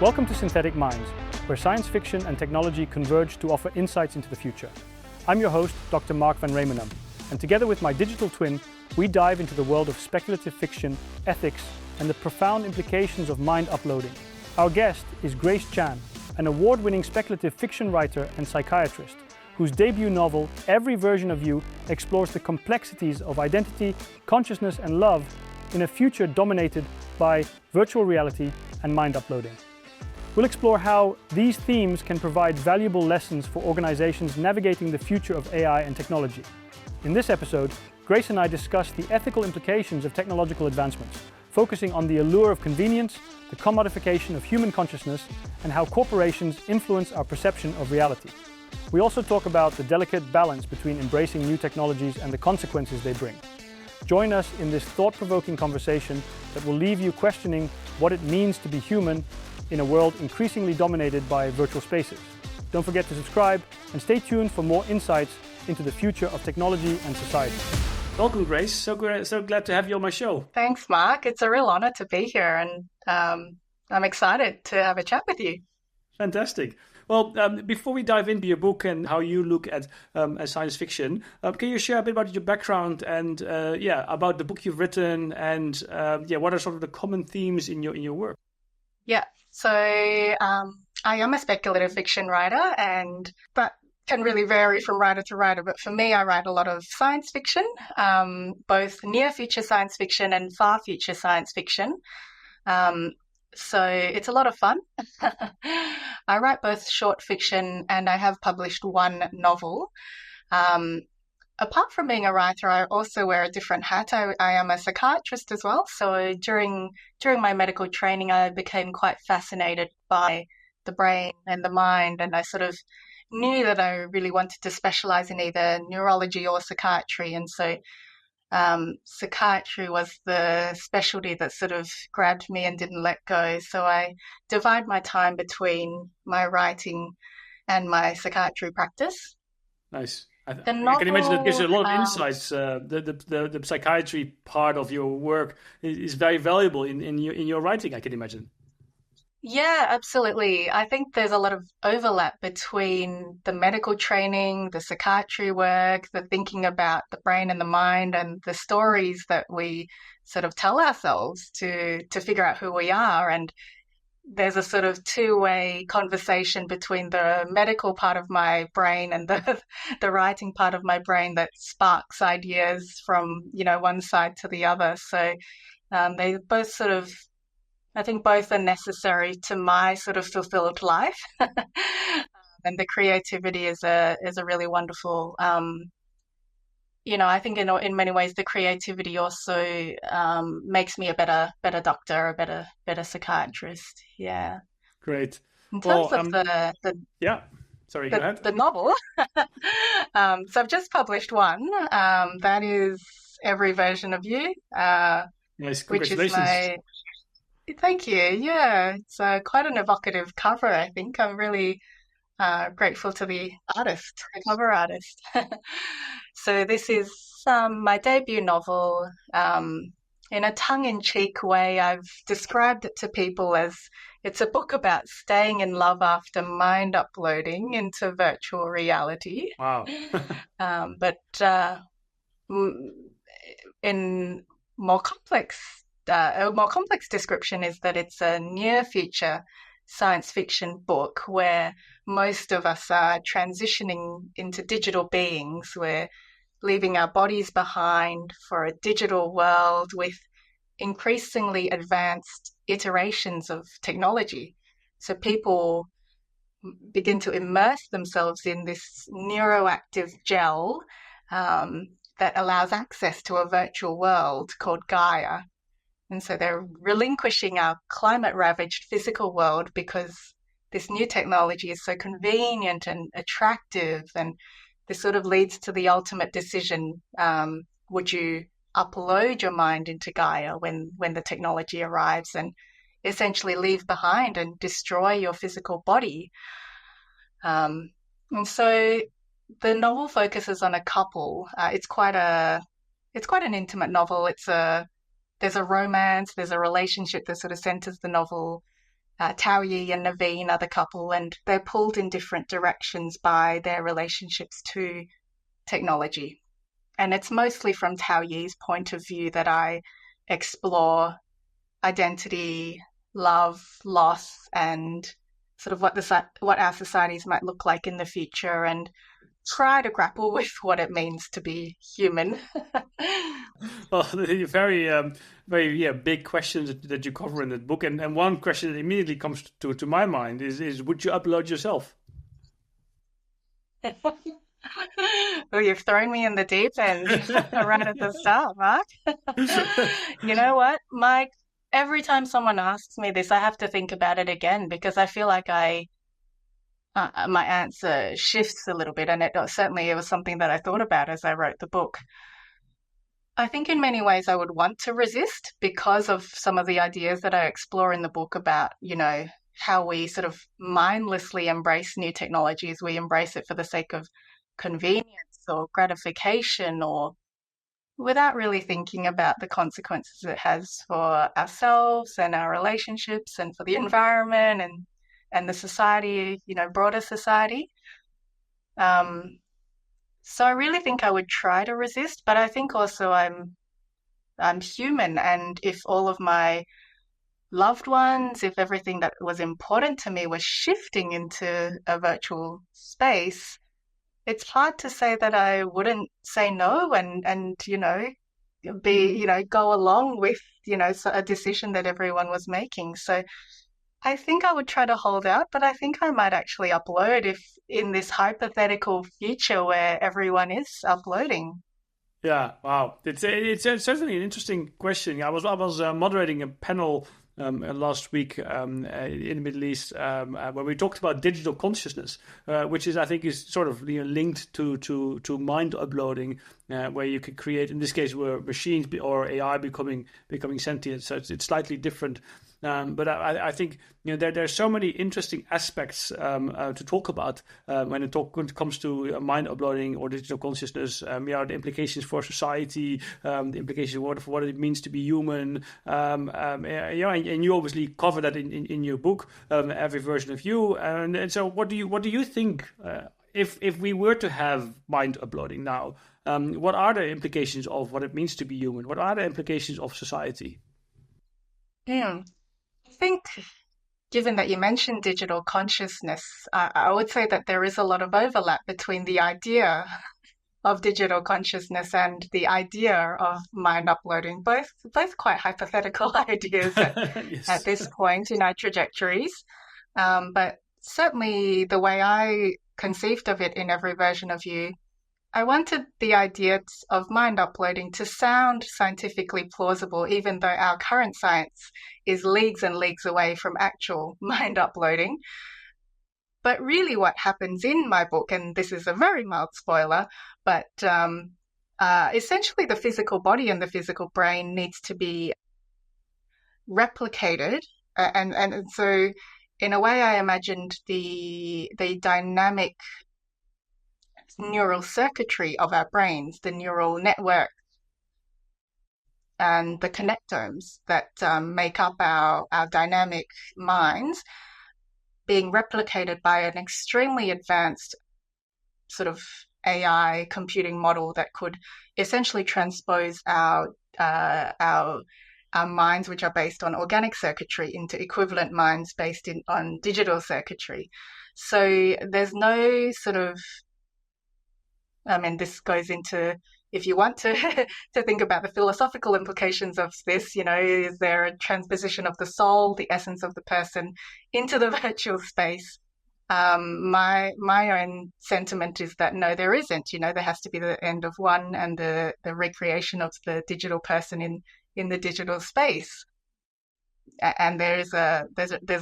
Welcome to Synthetic Minds, where science fiction and technology converge to offer insights into the future. I'm your host, Dr. Mark van Remenum, and together with my digital twin, we dive into the world of speculative fiction, ethics, and the profound implications of mind uploading. Our guest is Grace Chan, an award-winning speculative fiction writer and psychiatrist, whose debut novel, Every Version of You, explores the complexities of identity, consciousness, and love in a future dominated by virtual reality and mind uploading. We'll explore how these themes can provide valuable lessons for organizations navigating the future of AI and technology. In this episode, Grace and I discuss the ethical implications of technological advancements, focusing on the allure of convenience, the commodification of human consciousness, and how corporations influence our perception of reality. We also talk about the delicate balance between embracing new technologies and the consequences they bring. Join us in this thought-provoking conversation that will leave you questioning what it means to be human in a world increasingly dominated by virtual spaces. Don't forget to subscribe and stay tuned for more insights into the future of technology and society. Welcome, Grace. So glad to have you on my show. Thanks, Mark. It's a real honor to be here, and I'm excited to have a chat with you. Fantastic. Well, before we dive into your book and how you look at science fiction, can you share a bit about your background and about the book you've written and what are sort of the common themes in your work? Yeah. So I am a speculative fiction writer, but can really vary from writer to writer. But for me, I write a lot of science fiction, both near future science fiction and far future science fiction. So it's a lot of fun. I write both short fiction and I have published one novel. Apart from being a writer, I also wear a different hat. I am a psychiatrist as well. So during my medical training, I became quite fascinated by the brain and the mind, and I sort of knew that I really wanted to specialize in either neurology or psychiatry. And so psychiatry was the specialty that sort of grabbed me and didn't let go. So I divide my time between my writing and my psychiatry practice. Nice. I can imagine it gives you a lot of insights. The psychiatry part of your work is very valuable in your writing, I can imagine. Yeah, absolutely. I think there's a lot of overlap between the medical training, the psychiatry work, the thinking about the brain and the mind, and the stories that we sort of tell ourselves to figure out who we are. And there's a sort of two-way conversation between the medical part of my brain and the writing part of my brain that sparks ideas from, one side to the other. So they both sort of, I think both are necessary to my sort of fulfilled life. And the creativity is a really wonderful, I think in many ways the creativity also makes me a better doctor, a better psychiatrist. Yeah. Great. In terms of go ahead. The novel. So I've just published one. That is Every Version of You. Nice. Congratulations. Thank you. Yeah, it's quite an evocative cover, I think. I'm really grateful to the cover artist. So this is my debut novel. In a tongue-in-cheek way, I've described it to people as it's a book about staying in love after mind uploading into virtual reality. Wow. But in a more complex description is that it's a near future science fiction book where most of us are transitioning into digital beings. We're leaving our bodies behind for a digital world with increasingly advanced iterations of technology. So people begin to immerse themselves in this neuroactive gel that allows access to a virtual world called Gaia. And so they're relinquishing our climate-ravaged physical world because this new technology is so convenient and attractive, and this sort of leads to the ultimate decision. Would you upload your mind into Gaia when the technology arrives and essentially leave behind and destroy your physical body? And so the novel focuses on a couple. It's quite an intimate novel. There's a romance, there's a relationship that sort of centers the novel Tao Yi and Naveen are the couple, and they're pulled in different directions by their relationships to technology. And it's mostly from Tao Yi's point of view that I explore identity, love, loss, and sort of what our societies might look like in the future, and try to grapple with what it means to be human. Well, very big questions that you cover in that book, and one question that immediately comes to my mind is would you upload yourself? Well, you've thrown me in the deep end right at the start, Mark. You know what, Mike? Every time someone asks me this, I have to think about it again because I feel like my answer shifts a little bit, and it was something that I thought about as I wrote the book. I think in many ways I would want to resist because of some of the ideas that I explore in the book about, how we sort of mindlessly embrace new technologies. We embrace it for the sake of convenience or gratification, or without really thinking about the consequences it has for ourselves and our relationships and for the environment and the society, broader society. So I really think I would try to resist, but I think also I'm human, and if all of my loved ones, if everything that was important to me was shifting into a virtual space, it's hard to say that I wouldn't say no and go along with a decision that everyone was making. So I think I would try to hold out, but I think I might actually upload if in this hypothetical future where everyone is uploading. Yeah, wow. It's certainly an interesting question. I was moderating a panel last week in the Middle East where we talked about digital consciousness, which I think is sort of linked to mind uploading, where you could create, in this case, where machines or AI becoming sentient. So it's slightly different. But I think there's so many interesting aspects to talk about when it comes to mind uploading or digital consciousness. The implications for society, the implications of what it means to be human. And you obviously cover that in your book, every version of you. And so, what do you think? If we were to have mind uploading now, what are the implications of what it means to be human? What are the implications of society? Yeah. I think, given that you mentioned digital consciousness, I would say that there is a lot of overlap between the idea of digital consciousness and the idea of mind uploading, both quite hypothetical ideas Yes. at this point in our trajectories. But certainly the way I conceived of it in every version of you, I wanted the idea of mind uploading to sound scientifically plausible, even though our current science is leagues and leagues away from actual mind uploading. But really what happens in my book, and this is a very mild spoiler, but essentially the physical body and the physical brain needs to be replicated. And so in a way I imagined the dynamic neural circuitry of our brains, the neural network and the connectomes that make up our dynamic minds being replicated by an extremely advanced sort of AI computing model that could essentially transpose our minds, which are based on organic circuitry, into equivalent minds based on digital circuitry. So there's no sort of, this goes into, if you want to to think about the philosophical implications of this, is there a transposition of the soul, the essence of the person, into the virtual space? My own sentiment is that no, there isn't. There has to be the end of one and the recreation of the digital person in the digital space, and there's a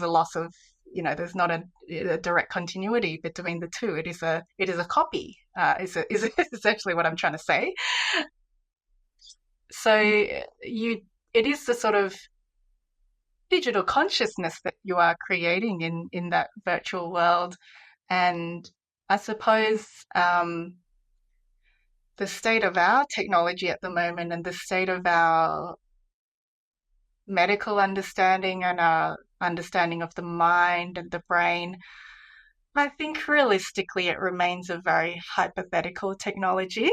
loss of, there's not a direct continuity between the two. It is a copy. Is essentially what I'm trying to say. So it is the sort of digital consciousness that you are creating in that virtual world, and I suppose the state of our technology at the moment and the state of our medical understanding and our understanding of the mind and the brain. I think realistically it remains a very hypothetical technology.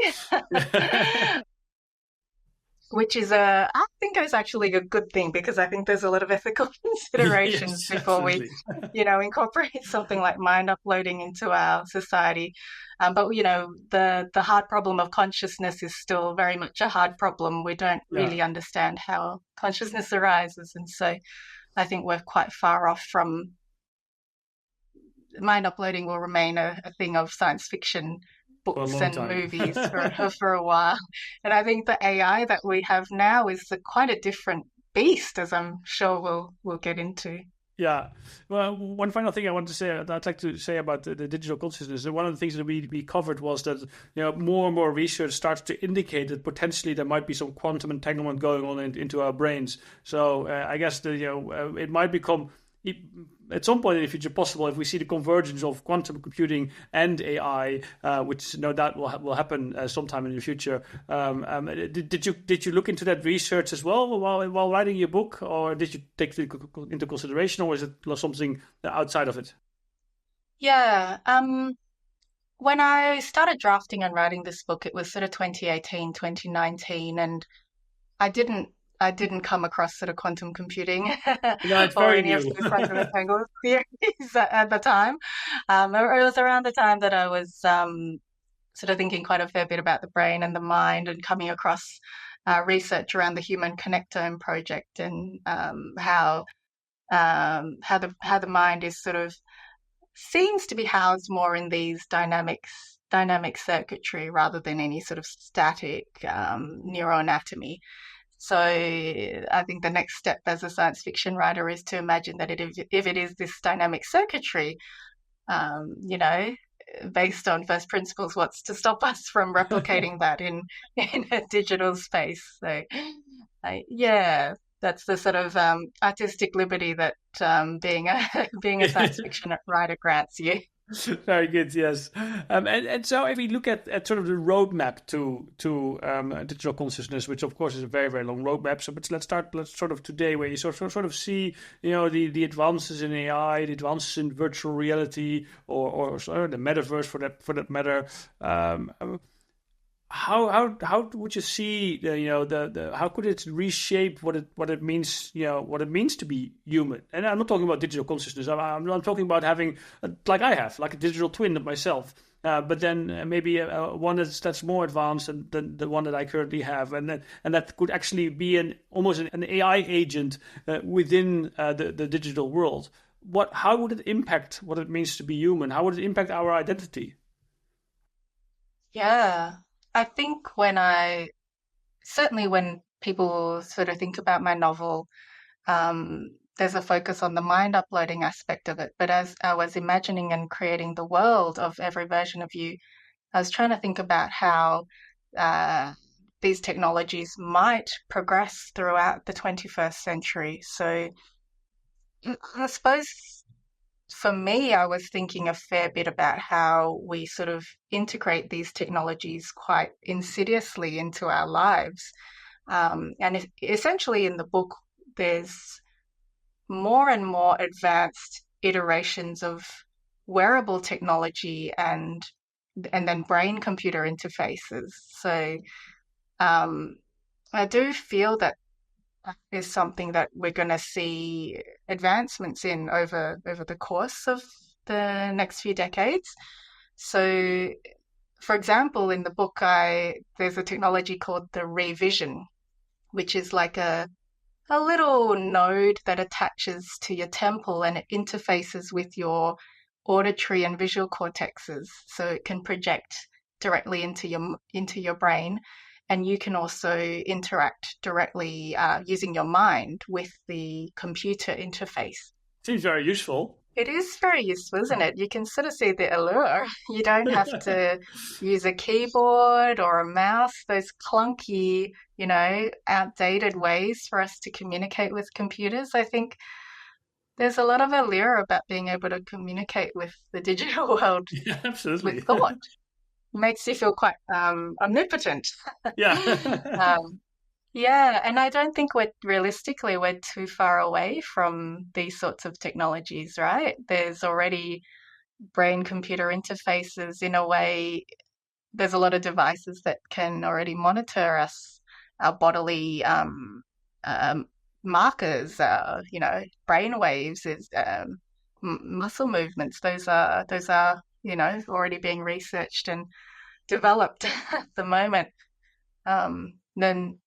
Which is I think is actually a good thing, because I think there's a lot of ethical considerations Yes, before we, absolutely. incorporate something like mind uploading into our society. But the hard problem of consciousness is still very much a hard problem. We don't Yeah. really understand how consciousness arises, and so I think we're quite far off from mind uploading. Will remain a thing of science fiction For a books long and time. movies for a while. And I think the AI that we have now is quite a different beast, as I'm sure we'll get into. Yeah. Well, one final thing I want to say, I'd like to say about the digital consciousness. One of the things that we covered was that more and more research starts to indicate that potentially there might be some quantum entanglement going on into our brains. So I guess it might become at some point in the future possible if we see the convergence of quantum computing and AI, which no doubt will happen sometime in the future. Did you look into that research as well while writing your book, or did you take it into consideration, or is it something outside of it? Yeah. When I started drafting and writing this book, it was sort of 2018, 2019, and I didn't I didn't come across sort of quantum computing No, it's or very any of new. those quantum entanglement theories at the time. It was around the time that I was sort of thinking quite a fair bit about the brain and the mind, and coming across research around the Human Connectome Project, and how the mind is sort of seems to be housed more in these dynamic circuitry rather than any sort of static neuroanatomy. So I think the next step as a science fiction writer is to imagine that if it is this dynamic circuitry, um, you know, based on first principles, what's to stop us from replicating that in a digital space? So, yeah, that's the sort of artistic liberty that being a being a science fiction writer grants you. Very good, yes. And so if we look at sort of the roadmap to digital consciousness, which of course is a very, very long roadmap. So but let's sort of today, where you sort of see, the advances in AI, the advances in virtual reality, or the metaverse for that matter. How would you see the how could it reshape what it means, what it means to be human? And I'm not talking about digital consciousness. I'm talking about having like I have, like a digital twin of myself, but then maybe one that's more advanced than the one that I currently have, and that could actually be almost an AI agent within the digital world. How would it impact what it means to be human? How would it impact our identity? Yeah, I think certainly when people sort of think about my novel, there's a focus on the mind uploading aspect of it. But as I was imagining and creating the world of every version of you, I was trying to think about how uh, these technologies might progress throughout the 21st century. So I suppose for me, I was thinking a fair bit about how we sort of integrate these technologies quite insidiously into our lives. Essentially, in the book, there's more and more advanced iterations of wearable technology and then brain computer interfaces. So um, I do feel that is something that we're going to see advancements in over the course of the next few decades. So, for example, in the book, there's a technology called the Revision, which is like a little node that attaches to your temple, and it interfaces with your auditory and visual cortexes, so it can project directly into your brain, and you can also interact directly using your mind with the computer interface. Seems very useful. It is very useful, isn't it? You can sort of see the allure. You don't have to use a keyboard or a mouse, those clunky, outdated ways for us to communicate with computers. I think there's a lot of allure about being able to communicate with the digital world Yeah, with absolutely. thought. Makes you feel quite omnipotent. Yeah. Um, Yeah, and I don't think we're too far away from these sorts of technologies, right? There's already brain computer interfaces in a way. There's a lot of devices that can already monitor our bodily um, markers, brain waves, muscle movements. Those are already being researched and developed at the moment. Then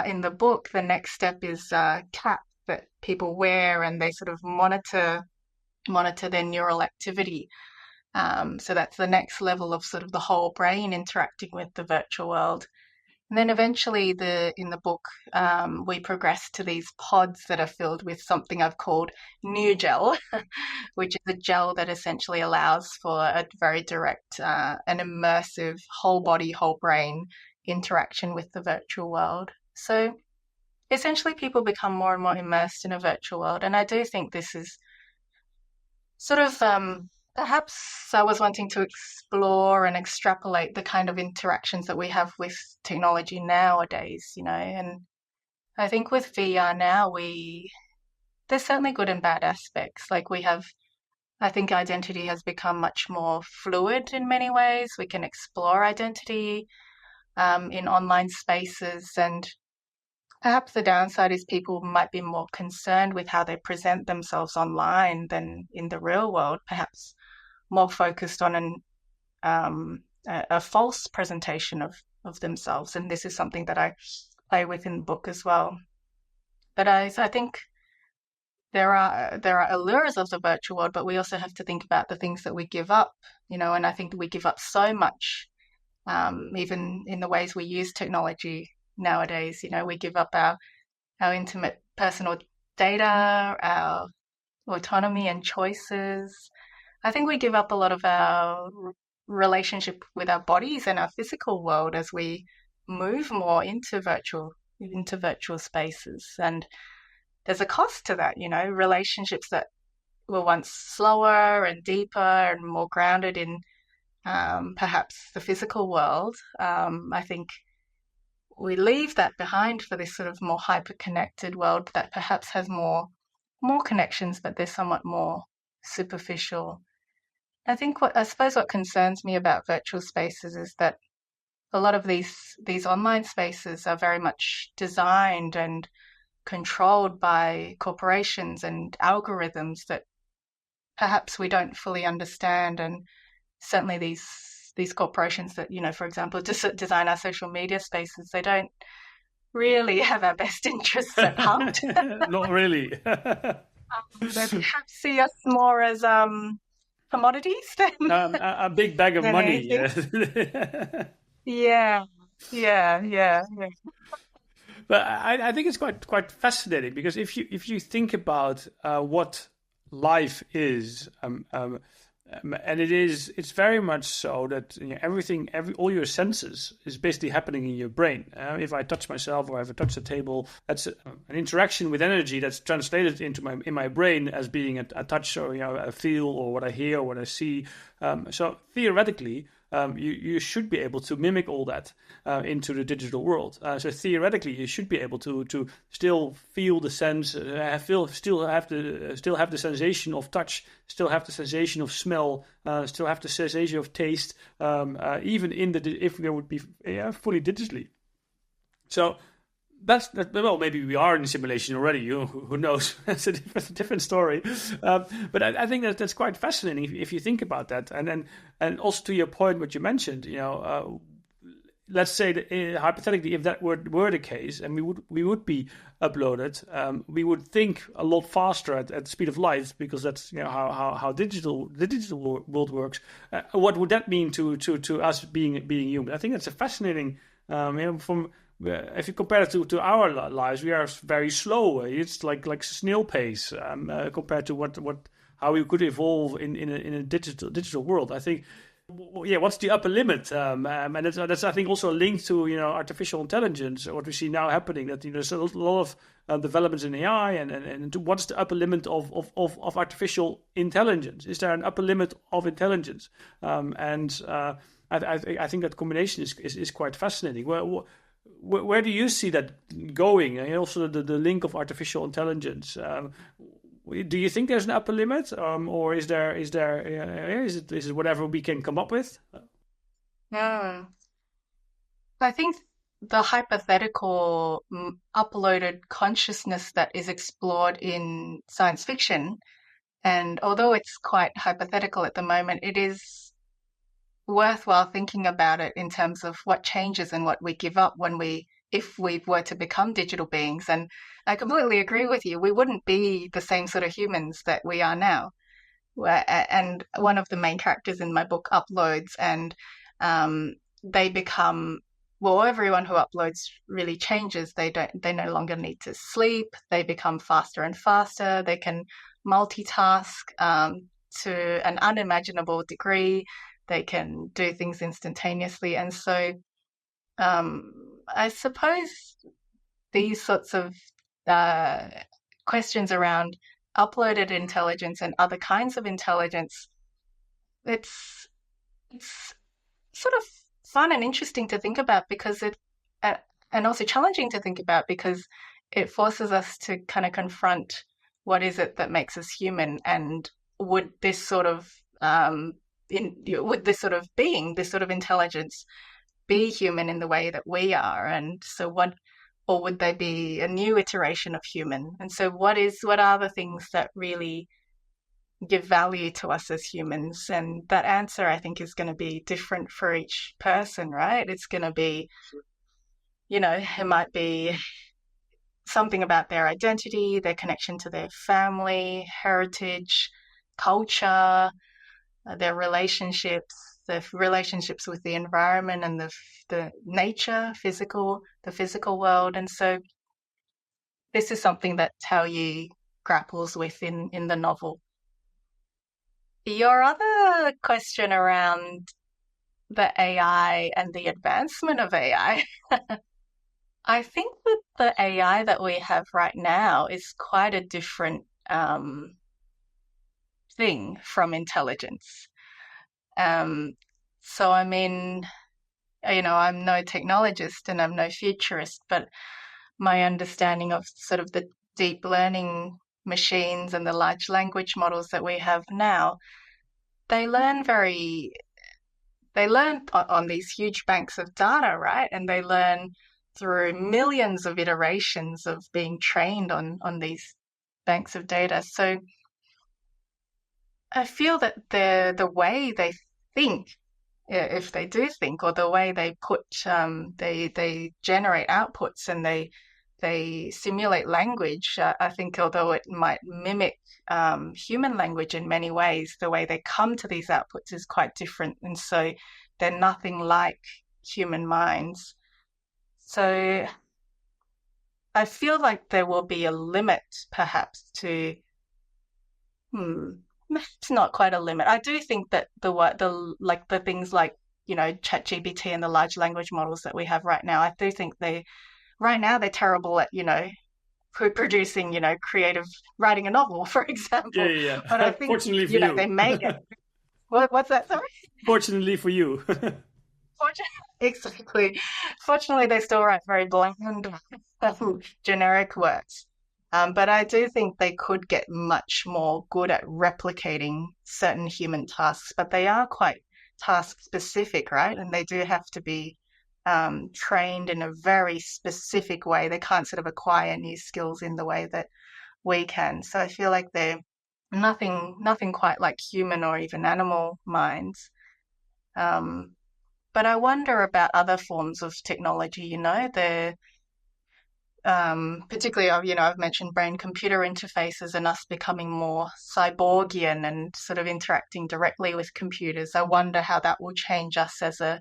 in the book, the next step is caps that people wear, and they sort of monitor their neural activity. So that's the next level of sort of the whole brain interacting with the virtual world. And then eventually, in the book, we progress to these pods that are filled with something I've called new gel, which is a gel that essentially allows for a very direct and immersive whole body, whole brain interaction with the virtual world. So essentially, people become more and more immersed in a virtual world. And I do think this is sort of perhaps I was wanting to explore and extrapolate the kind of interactions that we have with technology nowadays, and I think with VR now, there's certainly good and bad aspects. Like I think identity has become much more fluid in many ways. We can explore identity in online spaces, and perhaps the downside is people might be more concerned with how they present themselves online than in the real world, perhaps more focused on a false presentation of themselves. And this is something that I play with in the book as well. But I think there are allures of the virtual world, but we also have to think about the things that we give up, and I think we give up so much, even in the ways we use technology nowadays. We give up our intimate personal data, our autonomy and choices. I think we give up a lot of our relationship with our bodies and our physical world as we move more into virtual spaces. And there's a cost to that, relationships that were once slower and deeper and more grounded in perhaps the physical world. I think we leave that behind for this sort of more hyper-connected world that perhaps has more connections, but they're somewhat more superficial. I suppose what concerns me about virtual spaces is that a lot of these online spaces are very much designed and controlled by corporations and algorithms that perhaps we don't fully understand. And certainly these corporations that, for example, design our social media spaces, they don't really have our best interests at heart. Not really. They perhaps see us more as commodities than A big bag of than money. anything. Yeah, yeah, yeah, yeah. But I think it's quite fascinating because if you think about what life is, and it's very much so that all your senses is basically happening in your brain. If I touch myself or if I touch the table, that's an interaction with energy that's translated in my brain as being a touch or a feel or what I hear or what I see. So theoretically, you should be able to mimic all that into the digital world. So theoretically, you should be able to still feel the sense, still have the sensation of touch, still have the sensation of smell, still have the sensation of taste, even if there would be fully digitally. So well, maybe we are in simulation already. Who knows? That's a different story. But I think that's quite fascinating if you think about that. And also to your point, what you mentioned, let's say that hypothetically, if that were the case, and we would be uploaded, we would think a lot faster at the speed of light because that's how the digital world works. What would that mean to us being human? I think that's a fascinating from. If you compare it to our lives, we are very slow. It's like snail pace compared to how we could evolve in a digital world. I think, what's the upper limit? And that's I think also linked to artificial intelligence. What we see now happening that there's a lot of developments in AI and what's the upper limit of artificial intelligence? Is there an upper limit of intelligence? I think that combination is quite fascinating. where do you see that going? And also the link of artificial intelligence. Do you think there's an upper limit, or is it whatever we can come up with? Hmm. I think the hypothetical uploaded consciousness that is explored in science fiction, and although it's quite hypothetical at the moment, it is worthwhile thinking about it in terms of what changes and what we give up if we were to become digital beings. And I completely agree with you. We wouldn't be the same sort of humans that we are now. And one of the main characters in my book uploads, and they become, well, everyone who uploads really changes. They no longer need to sleep. They become faster and faster. They can multitask to an unimaginable degree. They can do things instantaneously. And so I suppose these sorts of questions around uploaded intelligence and other kinds of intelligence, it's sort of fun and interesting to think about because and also challenging to think about because it forces us to kind of confront what is it that makes us human, and would this sort of would this sort of being, this sort of intelligence, be human in the way that we are? And so or would they be a new iteration of human? And so what are the things that really give value to us as humans? And that answer, I think, is going to be different for each person, right? It's going to be, it might be something about their identity, their connection to their family, heritage, culture, their relationships, the relationships with the environment and the nature, the physical world. And so this is something that Tao Yu grapples with in the novel. Your other question around the AI and the advancement of AI, I think that the AI that we have right now is quite a different thing from intelligence. So I mean, I'm no technologist and I'm no futurist, but my understanding of sort of the deep learning machines and the large language models that we have now, they learn on these huge banks of data, right? And they learn through millions of iterations of being trained on these banks of data. So I feel that the way they think, if they do think, or the way they they generate outputs and they simulate language, I think although it might mimic human language in many ways, the way they come to these outputs is quite different. And so they're nothing like human minds. So I feel like there will be a limit perhaps to, it's not quite a limit. I do think that the things like, ChatGPT and the large language models that we have right now, I do think right now they're terrible at, producing, creative, writing a novel, for example. Yeah. But I think, Fortunately for you. they may get. What's that, sorry? Fortunately for you. Exactly. Fortunately, they still write very bland, generic words. But I do think they could get much more good at replicating certain human tasks, but they are quite task specific, right? And they do have to be trained in a very specific way. They can't sort of acquire new skills in the way that we can. So I feel like they're nothing quite like human or even animal minds. But I wonder about other forms of technology, particularly, I've mentioned brain-computer interfaces and us becoming more cyborgian and sort of interacting directly with computers. I wonder how that will change us as a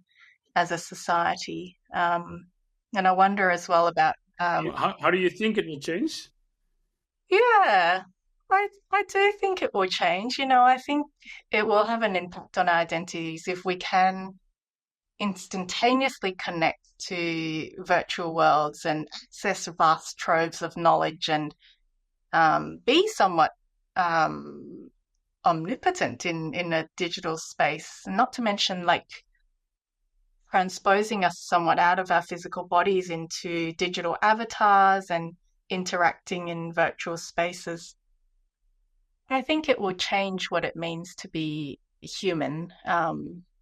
society. And I wonder as well about... How do you think it will change? Yeah, I do think it will change. I think it will have an impact on our identities if we can instantaneously connect to virtual worlds and access vast troves of knowledge and be somewhat omnipotent in a digital space. Not to mention, like, transposing us somewhat out of our physical bodies into digital avatars and interacting in virtual spaces. I think it will change what it means to be human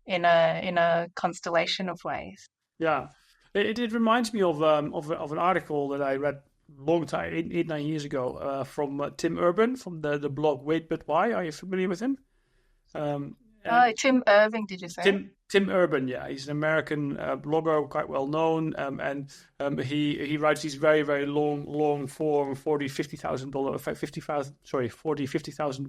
in a constellation of ways. Yeah, it reminds me of an article that I read long time, 8, 9 years ago, from Tim Urban from the blog Wait But Why. Are you familiar with him? Um, Oh, Tim Irving, did you say? Tim Urban, yeah, he's an American blogger, quite well known, and he writes these very very long form 50,000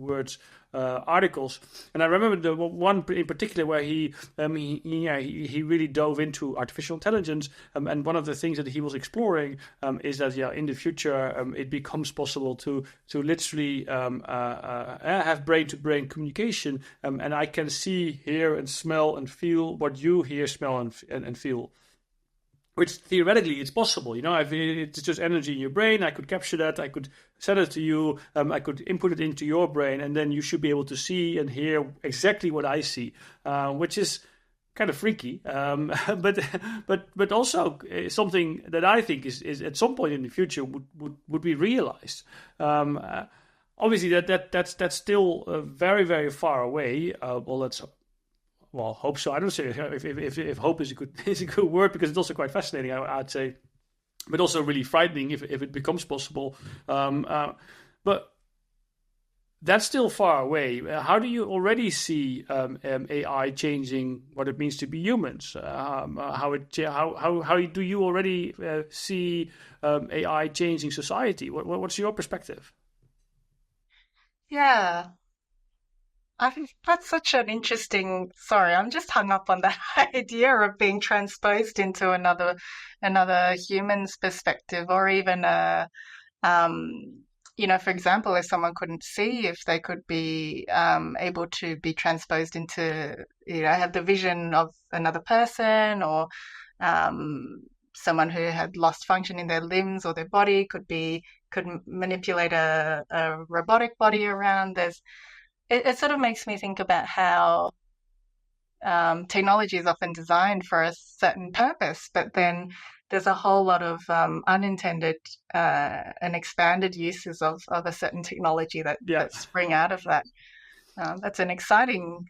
words articles. And I remember the one in particular where he really dove into artificial intelligence, and one of the things that he was exploring is that in the future it becomes possible to literally have brain to brain communication, and I can see, hear, and smell and feel what you hear, smell, and feel. Which theoretically it's possible, it's just energy in your brain. I could capture that, I could send it to you, I could input it into your brain, and then you should be able to see and hear exactly what I see, which is kind of freaky, but also something that I think is at some point in the future would be realized. Obviously, that's still very very far away. Hope so. I don't say if hope is a good word, because it's also quite fascinating, I'd say, but also really frightening if it becomes possible. But that's still far away. How do you already see AI changing what it means to be humans? How do you already see AI changing society? What's your perspective? Yeah. I think that's such an interesting. Sorry, I'm just hung up on that idea of being transposed into another human's perspective, or even for example, if someone couldn't see, if they could be able to be transposed into, have the vision of another person, or someone who had lost function in their limbs or their body could manipulate a robotic body around. It sort of makes me think about how technology is often designed for a certain purpose, but then there's a whole lot of unintended and expanded uses of a certain technology that spring out of that. That's an exciting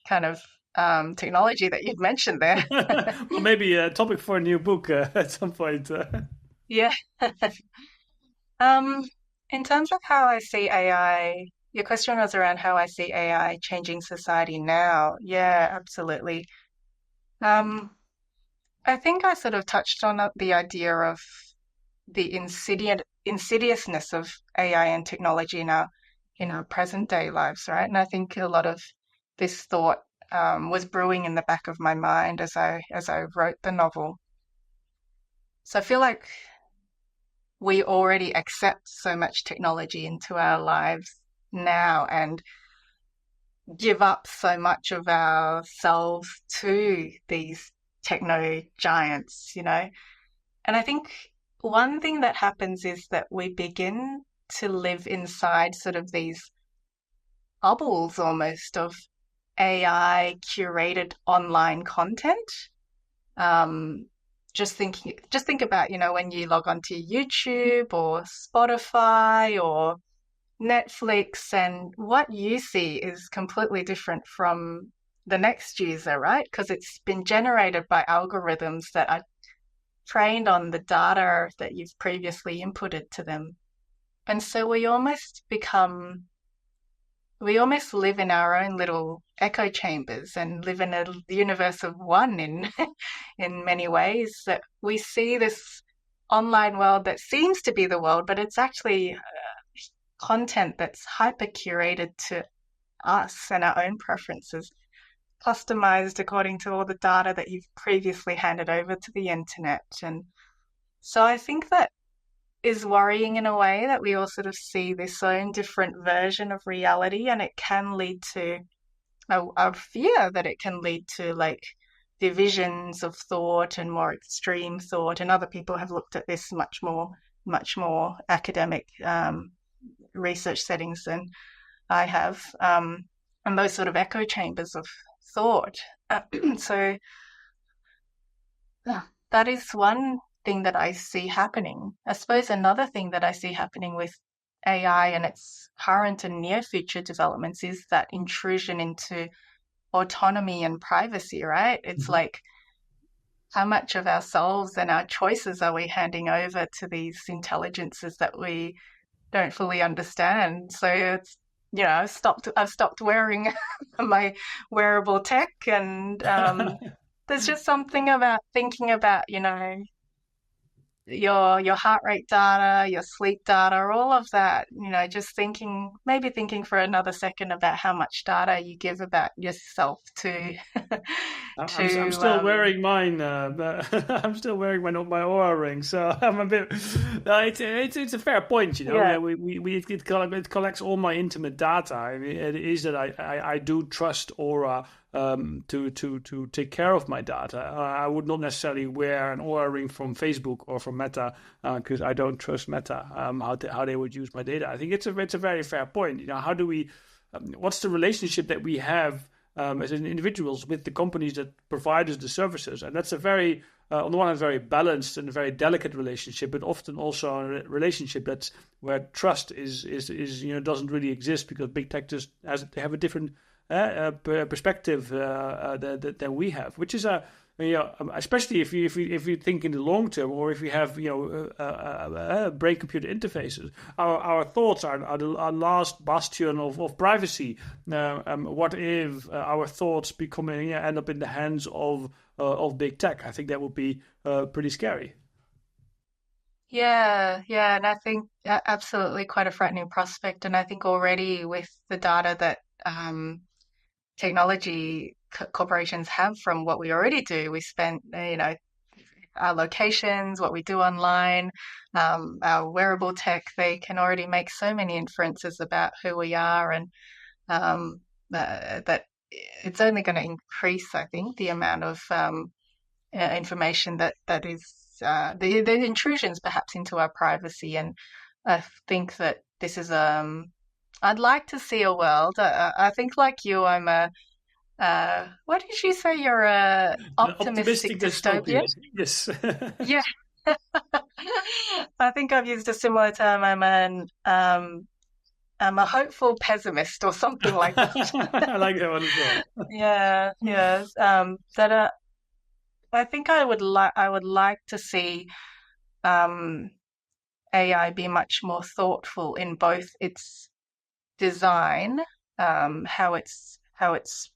kind of technology that you've mentioned there. Well, maybe a topic for a new book at some point. Yeah. In terms of how I see AI. Your question was around how I see AI changing society now. Yeah, absolutely. I think I sort of touched on the idea of the insidiousness of AI and technology in our present day lives, right? And I think a lot of this thought was brewing in the back of my mind as I wrote the novel. So I feel like we already accept so much technology into our lives now and give up so much of ourselves to these techno giants, And I think one thing that happens is that we begin to live inside sort of these bubbles almost of AI curated online content. Just think about, when you log onto YouTube or Spotify or Netflix, and what you see is completely different from the next user, right? Because it's been generated by algorithms that are trained on the data that you've previously inputted to them. And so we almost live in our own little echo chambers and live in a universe of one in many ways, that we see this online world that seems to be the world, but it's actually content that's hyper curated to us and our own preferences, customized according to all the data that you've previously handed over to the internet. And so I think that is worrying in a way, that we all sort of see this own different version of reality, and it can lead to a fear that it can lead to like divisions of thought and more extreme thought. And other people have looked at this much more academic research settings than I have. And those sort of echo chambers of thought. So that is one thing that I see happening. I suppose another thing that I see happening with AI and its current and near future developments is that intrusion into autonomy and privacy, right? It's like, how much of ourselves and our choices are we handing over to these intelligences that we don't fully understand? So it's, I've stopped wearing my wearable tech, and there's just something about thinking about, your heart rate data, your sleep data, all of that, just maybe thinking for another second about how much data you give about yourself to I'm still wearing mine. I'm still wearing my Aura ring, so I'm a bit. It's a fair point, Yeah. It collects all my intimate data. I mean, it is that I do trust Aura to take care of my data. I would not necessarily wear an Aura ring from Facebook or from Meta because I don't trust Meta how they would use my data. I think it's a very fair point. How do we? What's the relationship that we have as individuals with the companies that provide us the services? And that's a very, on the one hand, very balanced and very delicate relationship, but often also a relationship that's where trust is doesn't really exist because big tech just they have a different perspective than we have, which is especially if you think in the long term, or if you have brain-computer interfaces, our thoughts are our last bastion of privacy. What if our thoughts end up in the hands of big tech? I think that would be pretty scary. Yeah, and I think absolutely quite a frightening prospect. And I think already with the data that technology corporations have from what we already do, we spent, our locations, what we do online, our wearable tech, they can already make so many inferences about who we are, and that it's only going to increase, I think, the amount of information that is the intrusions perhaps into our privacy. And I think that this is I'd like to see a world. I think, like you, I'm a what did you say? You're a optimistic dystopian? Yes. Yeah. I think I've used a similar term. I'm a hopeful pessimist or something like that. I like that one as well. Yeah. That I think I would like to see AI be much more thoughtful in both its design, how it's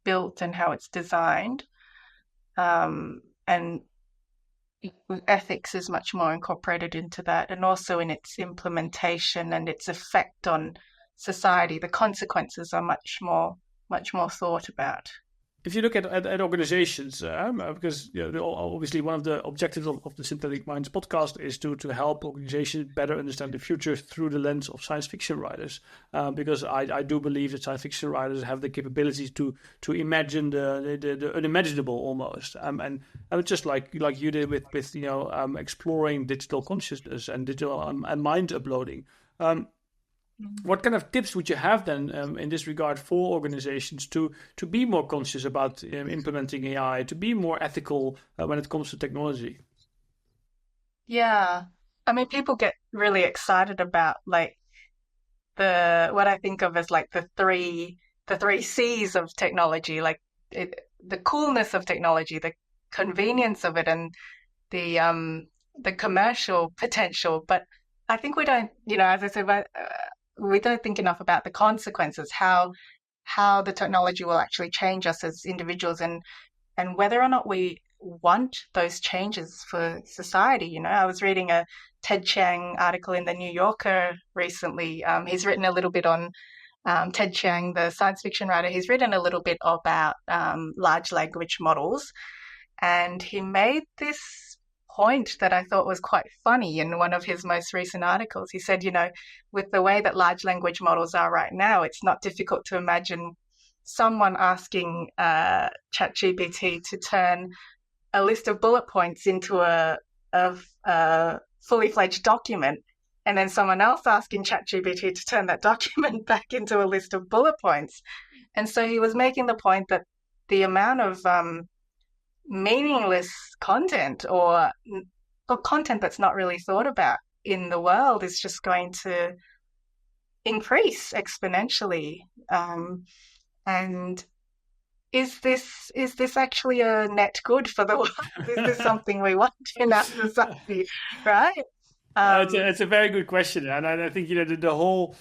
built and how it's designed, and ethics is much more incorporated into that, and also in its implementation and its effect on society. The consequences are much more thought about. If you look at organizations, because obviously one of the objectives of the Synthetic Minds podcast is to help organizations better understand the future through the lens of science fiction writers, because I do believe that science fiction writers have the capabilities to imagine the unimaginable almost, and just like you did with exploring digital consciousness and digital and mind uploading. What kind of tips would you have then in this regard for organizations to be more conscious about implementing AI, to be more ethical when it comes to technology? Yeah, I mean, people get really excited about like what I think of as like the three C's of technology, like the coolness of technology, the convenience of it, and the commercial potential. But I think we don't, as I said, we don't think enough about the consequences, how the technology will actually change us as individuals, and whether or not we want those changes for society. I was reading a Ted Chiang article in the New Yorker recently. He's written a little bit on Ted Chiang, the science fiction writer. He's written a little bit about large language models, and he made this point that I thought was quite funny in one of his most recent articles. He said, with the way that large language models are right now, it's not difficult to imagine someone asking ChatGPT to turn a list of bullet points into a fully fledged document, and then someone else asking ChatGPT to turn that document back into a list of bullet points. And so he was making the point that the amount of meaningless content or content that's not really thought about in the world is just going to increase exponentially. And is this actually a net good for the world? Is this something we want in our society, right? It's a very good question, and I think the whole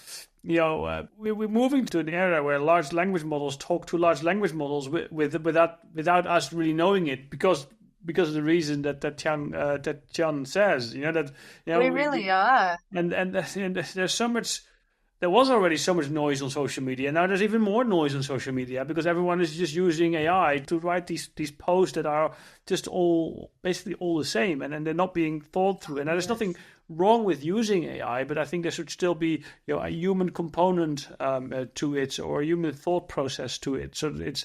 we're moving to an era where large language models talk to large language models without us really knowing it because of the reason that Tian says, that we really are, and there's so much. There was already so much noise on social media. Now there's even more noise on social media because everyone is just using AI to write these posts that are just basically all the same, and they're not being thought through. And there's nothing wrong with using AI, but I think there should still be a human component to it, or a human thought process to it. So it's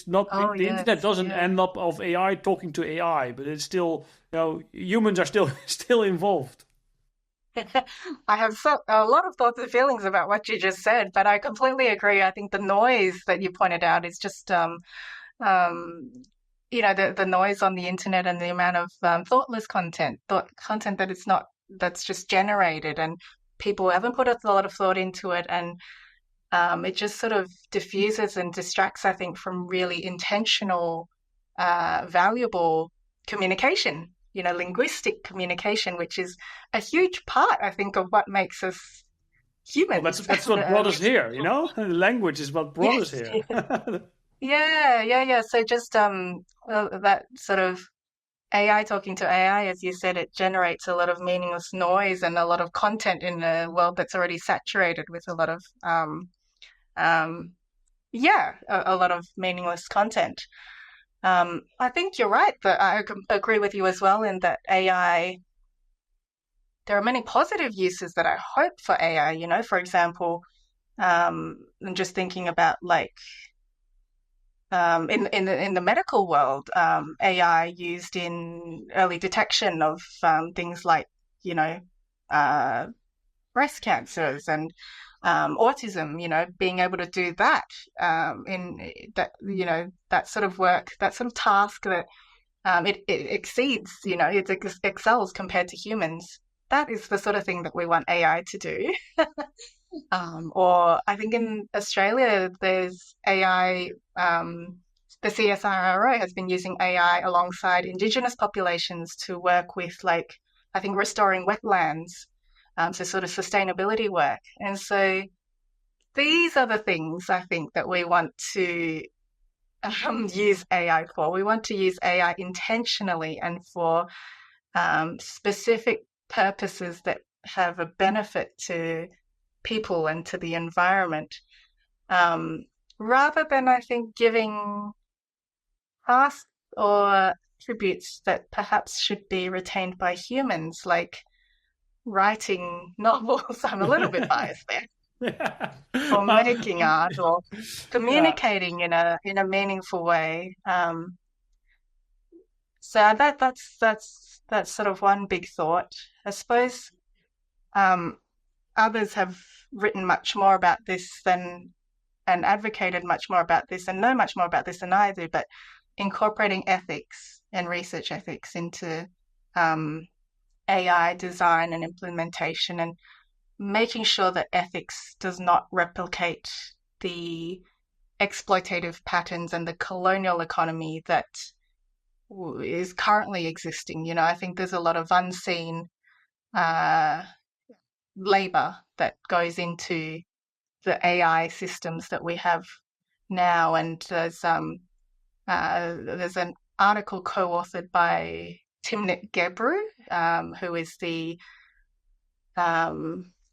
not the internet doesn't end up of AI talking to AI, but it's still humans are still involved. I have a lot of thoughts and feelings about what you just said, but I completely agree. I think the noise that you pointed out is just, the noise on the internet and the amount of thoughtless content that's just generated, and people haven't put a lot of thought into it, and it just sort of diffuses and distracts, I think, from really intentional, valuable communication. Linguistic communication, which is a huge part, I think, of what makes us humans. Well, that's what brought us here, Language is what brought us here. Yeah. So just that sort of AI talking to AI, as you said, it generates a lot of meaningless noise and a lot of content in a world that's already saturated with a lot of a lot of meaningless content. I think you're right, but I agree with you as well in that AI, there are many positive uses that I hope for AI, for example, I'm just thinking about in the medical world, AI used in early detection of things like, breast cancers and autism, being able to do that in that, that sort of work, that sort of task that it exceeds, it excels compared to humans. That is the sort of thing that we want AI to do. Or I think in Australia, there's AI, the CSIRO has been using AI alongside Indigenous populations to work with, I think, restoring wetlands. So sort of sustainability work. And so these are the things I think that we want to use AI for. We want to use AI intentionally and for specific purposes that have a benefit to people and to the environment, rather than, I think, giving tasks or attributes that perhaps should be retained by humans, like writing novels. I'm a little bit biased there. Or making art, or communicating in a meaningful way. So that's sort of one big thought. I suppose others have written much more about this and advocated much more about this and know much more about this than I do, but incorporating ethics and research ethics into AI design and implementation, and making sure that ethics does not replicate the exploitative patterns and the colonial economy that is currently existing. I think there's a lot of unseen labor that goes into the AI systems that we have now, and there's an article co-authored by Timnit Gebru, who is the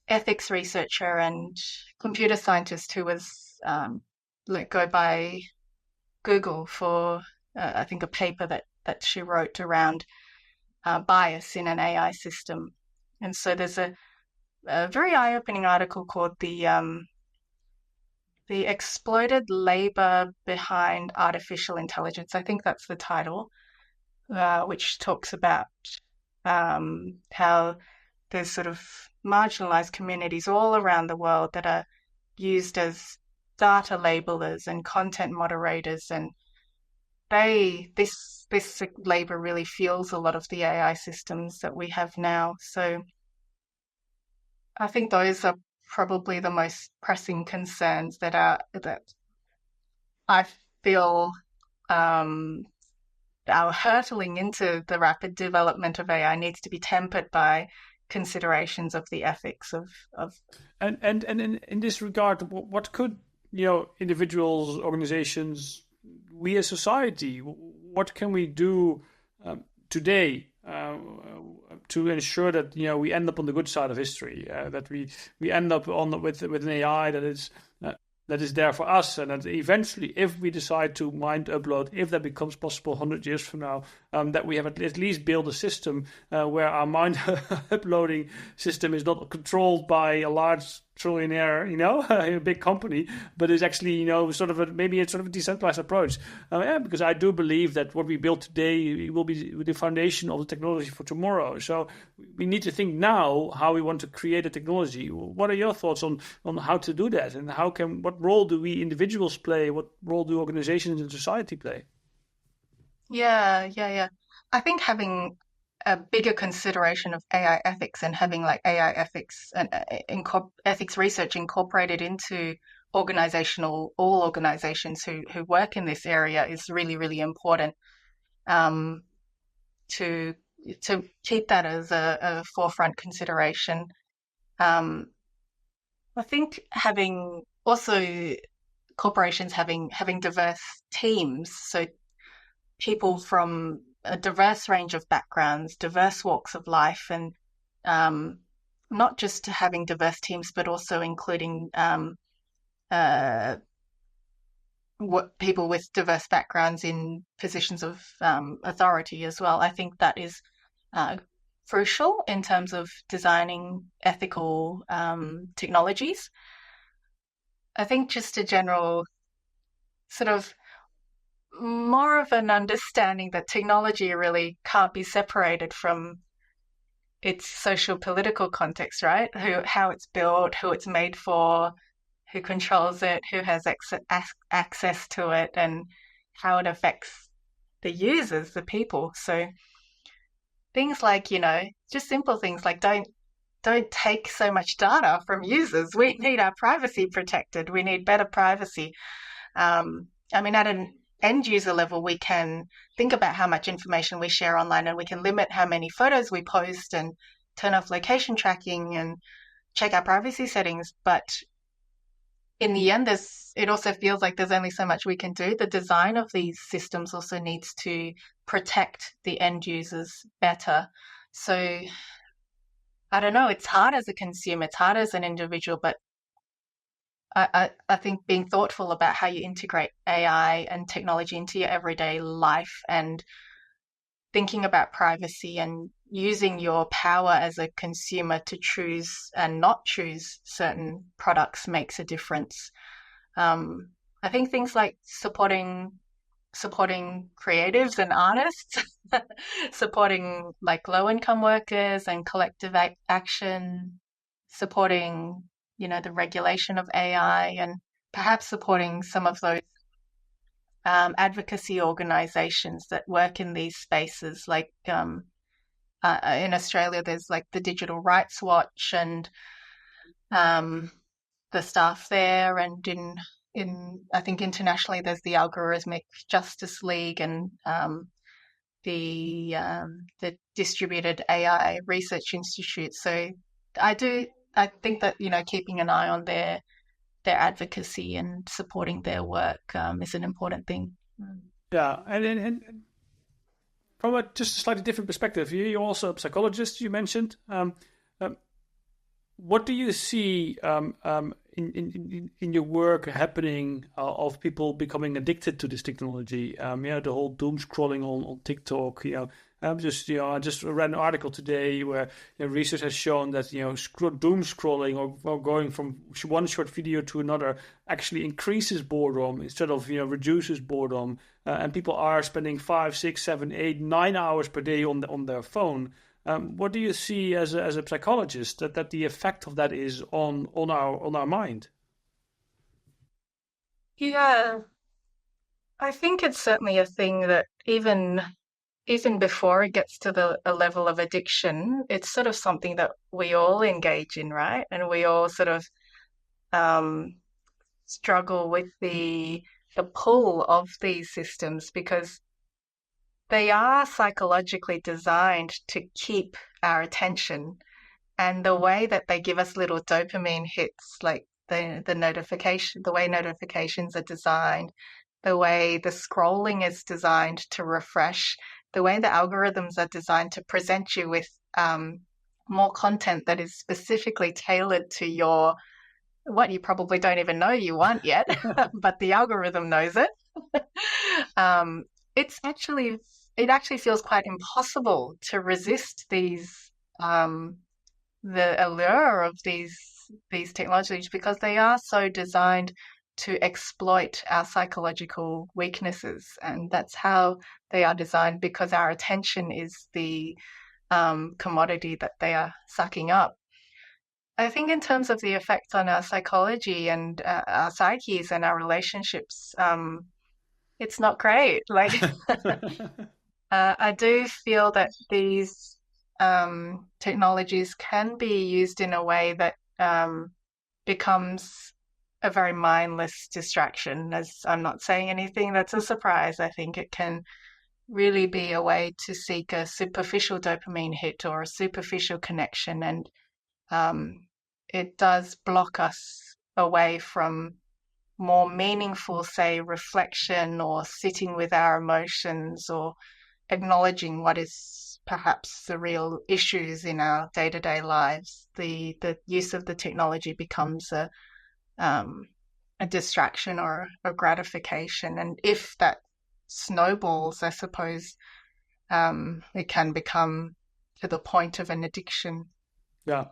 ethics researcher and computer scientist who was let go by Google for, I think, a paper that she wrote around bias in an AI system. And so there's a very eye-opening article called the Exploited Labor Behind Artificial Intelligence. I think that's the title, which talks about how there's sort of marginalized communities all around the world that are used as data labelers and content moderators and this labor really fuels a lot of the AI systems that we have now. So I think those are probably the most pressing concerns that I feel our hurtling into the rapid development of AI needs to be tempered by considerations of the ethics of And in this regard, what could individuals, organizations, we as society, what can we do today to ensure that we end up on the good side of history, that we end up with an AI that is there for us, and that eventually, if we decide to mind upload, if that becomes possible 100 years from now, that we have at least built a system where our mind uploading system is not controlled by a large trillionaire, a big company, but is actually, maybe it's sort of a decentralized approach. Because I do believe that what we build today will be the foundation of the technology for tomorrow. So we need to think now how we want to create a technology. What are your thoughts on how to do that, and what role do we individuals play? What role do organizations in society play? Yeah. I think having a bigger consideration of AI ethics and having like AI ethics and ethics research incorporated into all organizations who work in this area is really, really important, to keep that as a forefront consideration. I think having also corporations having diverse teams, so people from a diverse range of backgrounds, diverse walks of life, and not just having diverse teams, but also including people with diverse backgrounds in positions of authority as well. I think that is crucial in terms of designing ethical technologies. I think just a general sort of more of an understanding that technology really can't be separated from its social political context, right? How it's built, who it's made for, who controls it, who has access to it, and how it affects the users, the people. So things like, just simple things like don't take so much data from users. We need our privacy protected. We need better privacy. At an end user level, we can think about how much information we share online, and we can limit how many photos we post and turn off location tracking and check our privacy settings. But in the end, it also feels like there's only so much we can do. The design of these systems also needs to protect the end users better. So I don't know, it's hard as a consumer, it's hard as an individual, but I think being thoughtful about how you integrate AI and technology into your everyday life, and thinking about privacy and using your power as a consumer to choose and not choose certain products makes a difference. I think things like supporting creatives and artists, supporting like low-income workers and collective action, supporting the regulation of AI, and perhaps supporting some of those advocacy organizations that work in these spaces. Like in Australia, there's like the Digital Rights Watch and the staff there, and in I think internationally there's the Algorithmic Justice League and the Distributed AI Research Institute. So I think that keeping an eye on their advocacy and supporting their work is an important thing. Yeah, and from just a slightly different perspective, you're also a psychologist, you mentioned. What do you see in your work happening of people becoming addicted to this technology? The whole doom scrolling on TikTok. I just read an article today where research has shown that doom scrolling or going from one short video to another actually increases boredom instead of reduces boredom, and people are spending 5, 6, 7, 8, 9 hours per day on their phone. What do you see as a psychologist that the effect of that is on our mind? Yeah, I think it's certainly a thing that even before it gets to a level of addiction, it's sort of something that we all engage in, right? And we all sort of um, struggle with the pull of these systems because they are psychologically designed to keep our attention. And the way that they give us little dopamine hits, like the notification, the way notifications are designed, the way the scrolling is designed to refresh, the way the algorithms are designed to present you with more content that is specifically tailored to your what you probably don't even know you want yet, but the algorithm knows it. um, it's actually it actually feels quite impossible to resist um, the allure of these technologies because they are so designed to exploit our psychological weaknesses, and that's how they are designed because our attention is the commodity that they are sucking up. I think in terms of the effect on our psychology and our psyches and our relationships, it's not great. Like, I do feel that these technologies can be used in a way that becomes a very mindless distraction. As I'm not saying anything that's a surprise, I think it can really be a way to seek a superficial dopamine hit or a superficial connection, and um, it does block us away from more meaningful, say, reflection or sitting with our emotions or acknowledging what is perhaps the real issues in our day-to-day lives. The use of the technology becomes a distraction or a gratification, and if that snowballs, I suppose it can become to the point of an addiction. Yeah.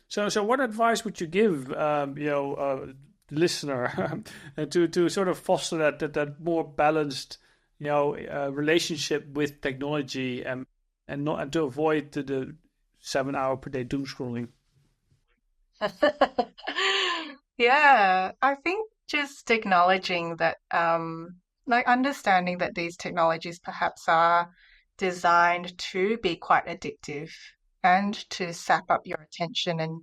So what advice would you give, the listener, to sort of foster that more balanced, relationship with technology and not and to avoid the 7 hour per day doom scrolling? Yeah, I think just acknowledging that, like understanding that these technologies perhaps are designed to be quite addictive and to sap up your attention, and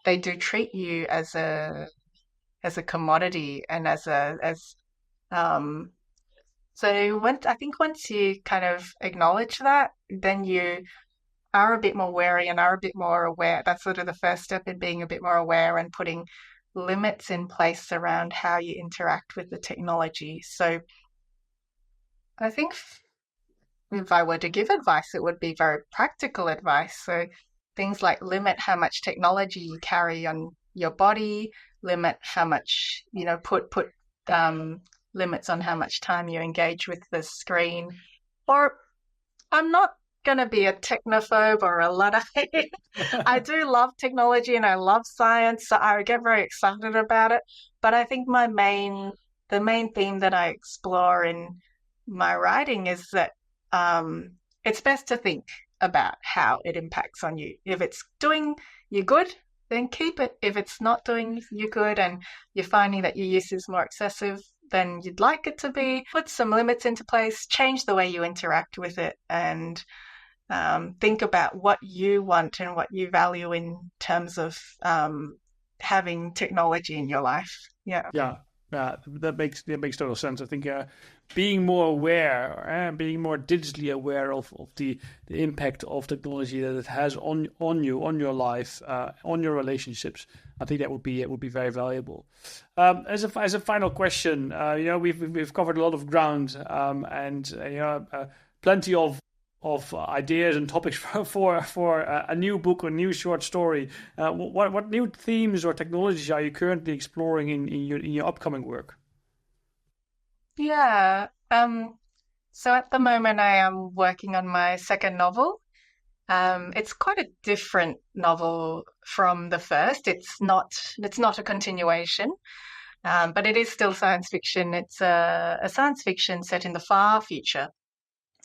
they do treat you as a commodity and as um. So I think once you kind of acknowledge that, then you are a bit more wary and are a bit more aware. That's sort of the first step in being a bit more aware and putting limits in place around how you interact with the technology. So I think if I were to give advice, it would be very practical advice. So things like limit how much technology you carry on your body, limit how much, put limits on how much time you engage with the screen. Or I'm not going to be a technophobe or a Luddite. I do love technology and I love science, so I get very excited about it. But I think the main theme that I explore in my writing is that it's best to think about how it impacts on you. If it's doing you good, then keep it. If it's not doing you good and you're finding that your use is more excessive than you'd like it to be, put some limits into place, change the way you interact with it, and think about what you want and what you value in terms of having technology in your life. Yeah. Yeah, yeah, that makes total sense. I think being more aware, being more digitally aware of the impact of technology that it has on you, on your life, on your relationships. I think it would be very valuable. As a final question, we've covered a lot of ground, and plenty of ideas and topics for a new book or new short story. What new themes or technologies are you currently exploring in your upcoming work? Yeah. So at the moment, I am working on my second novel. It's quite a different novel from the first. It's not a continuation, but it is still science fiction. It's a science fiction set in the far future,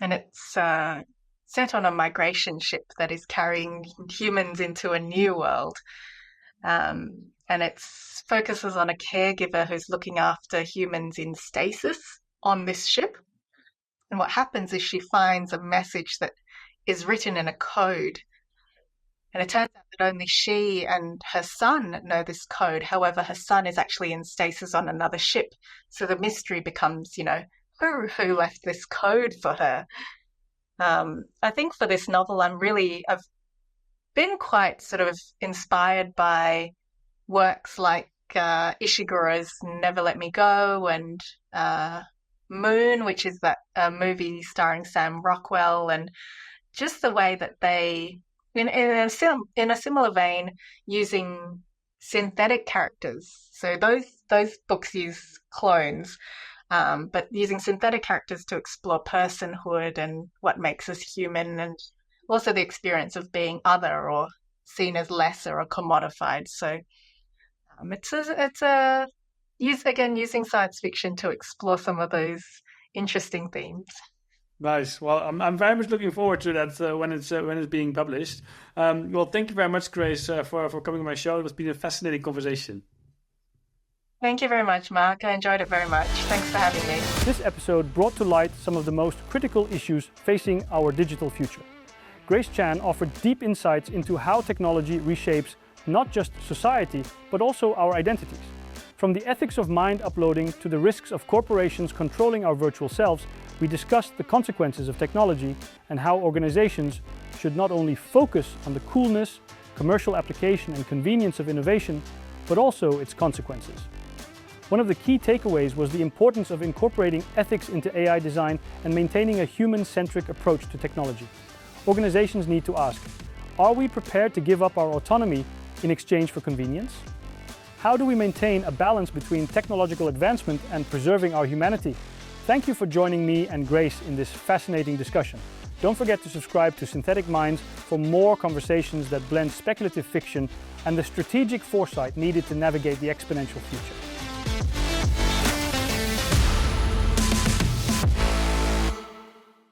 and it's set on a migration ship that is carrying humans into a new world. And it focuses on a caregiver who's looking after humans in stasis. on this ship. And what happens is she finds a message that is written in a code. And it turns out that only she and her son know this code. However, her son is actually in stasis on another ship. So the mystery becomes, who left this code for her? I think for this novel, I've been quite sort of inspired by works like Ishiguro's Never Let Me Go and Moon, which is that movie starring Sam Rockwell, and just the way that they, in a similar vein, using synthetic characters. So those books use clones, but using synthetic characters to explore personhood and what makes us human, and also the experience of being other or seen as lesser or commodified. So using science fiction to explore some of those interesting themes. Nice. Well, I'm very much looking forward to that when it's being published. Well, thank you very much, Grace, for coming on my show. It's been a fascinating conversation. Thank you very much, Mark. I enjoyed it very much. Thanks for having me. This episode brought to light some of the most critical issues facing our digital future. Grace Chan offered deep insights into how technology reshapes not just society, but also our identities. From the ethics of mind uploading to the risks of corporations controlling our virtual selves, we discussed the consequences of technology and how organizations should not only focus on the coolness, commercial application and convenience of innovation, but also its consequences. One of the key takeaways was the importance of incorporating ethics into AI design and maintaining a human-centric approach to technology. Organizations need to ask, are we prepared to give up our autonomy in exchange for convenience? How do we maintain a balance between technological advancement and preserving our humanity? Thank you for joining me and Grace in this fascinating discussion. Don't forget to subscribe to Synthetic Minds for more conversations that blend speculative fiction and the strategic foresight needed to navigate the exponential future.